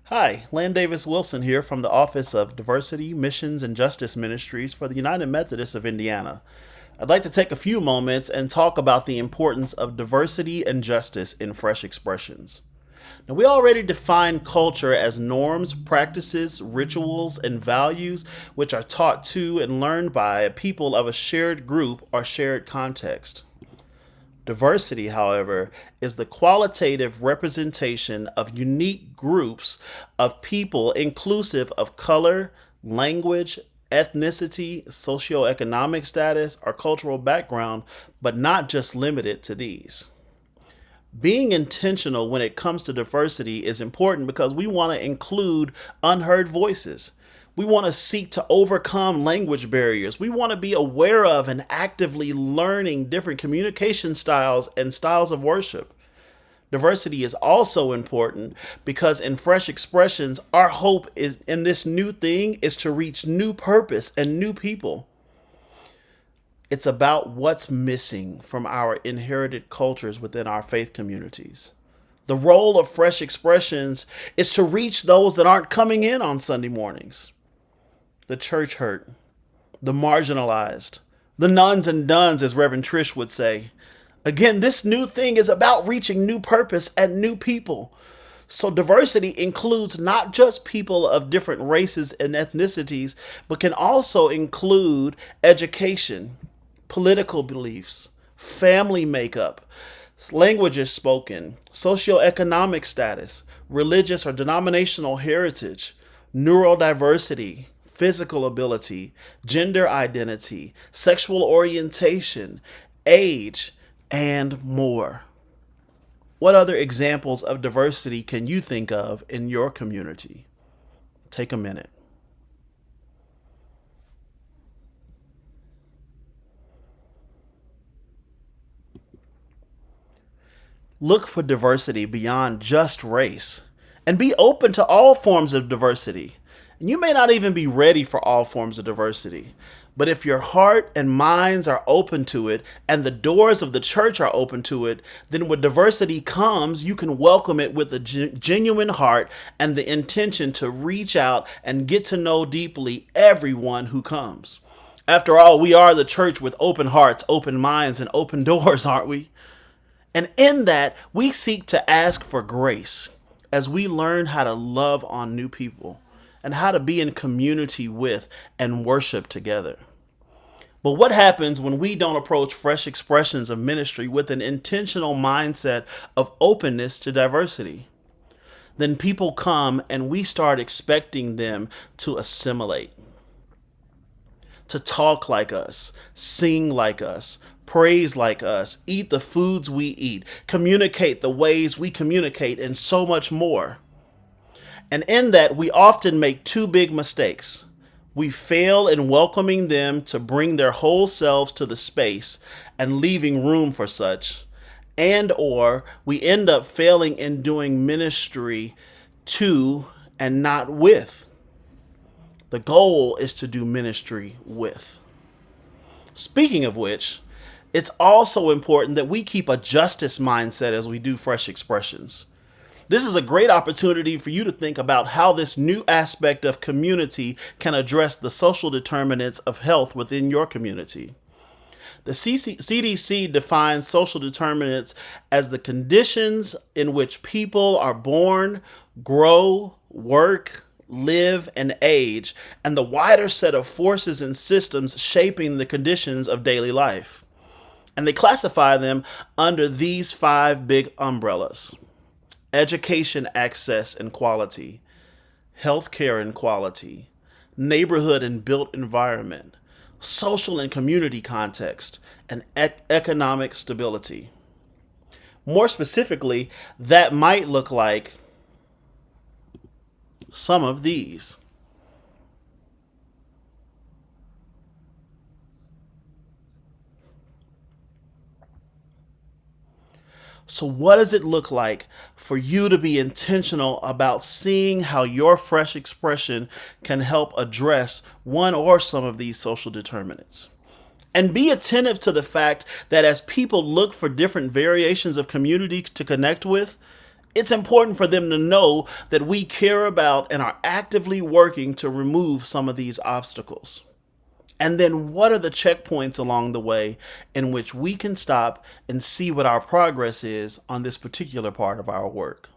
Hi, Lan Davis Wilson here from the Office of Diversity, Missions, and Justice Ministries for the United Methodists of Indiana. I'd like to take a few moments and talk about the importance of diversity and justice in fresh expressions. Now, we already define culture as norms, practices, rituals, and values which are taught to and learned by people of a shared group or shared context. Diversity, however, is the qualitative representation of unique groups of people inclusive of color, language, ethnicity, socioeconomic status, or cultural background, but not just limited to these. Being intentional when it comes to diversity is important because we want to include unheard voices. We want to seek to overcome language barriers. We want to be aware of and actively learning different communication styles and styles of worship. Diversity is also important because in fresh expressions, our hope is in this new thing is to reach new purpose and new people. It's about what's missing from our inherited cultures within our faith communities. The role of fresh expressions is to reach those that aren't coming in on Sunday mornings. The church hurt, the marginalized, the nuns and duns, as Reverend Trish would say. Again, this new thing is about reaching new purpose and new people. So diversity includes not just people of different races and ethnicities, but can also include education, political beliefs, family makeup, languages spoken, socioeconomic status, religious or denominational heritage, neurodiversity, physical ability, gender identity, sexual orientation, age, and more. What other examples of diversity can you think of in your community? Take a minute. Look for diversity beyond just race and be open to all forms of diversity. And you may not even be ready for all forms of diversity. But if your heart and minds are open to it and the doors of the church are open to it, then when diversity comes, you can welcome it with a genuine heart and the intention to reach out and get to know deeply everyone who comes. After all, we are the church with open hearts, open minds, and open doors, aren't we? And in that, we seek to ask for grace as we learn how to love on new people and how to be in community with and worship together. But what happens when we don't approach fresh expressions of ministry with an intentional mindset of openness to diversity? Then people come and we start expecting them to assimilate, to talk like us, sing like us, praise like us, eat the foods we eat, communicate the ways we communicate, and so much more. And in that, we often make two big mistakes. We fail in welcoming them to bring their whole selves to the space and leaving room for such. And or we end up failing in doing ministry to and not with. The goal is to do ministry with. Speaking of which, it's also important that we keep a justice mindset as we do fresh expressions. This is a great opportunity for you to think about how this new aspect of community can address the social determinants of health within your community. The CDC defines social determinants as the conditions in which people are born, grow, work, live, and age, and the wider set of forces and systems shaping the conditions of daily life. And they classify them under these five big umbrellas: education access and quality, healthcare and quality, neighborhood and built environment, social and community context, and economic stability. More specifically, that might look like some of these. So, what does it look like for you to be intentional about seeing how your fresh expression can help address one or some of these social determinants? And be attentive to the fact that as people look for different variations of community to connect with, It's important for them to know that we care about and are actively working to remove some of these obstacles. And then what are the checkpoints along the way in which we can stop and see what our progress is on this particular part of our work?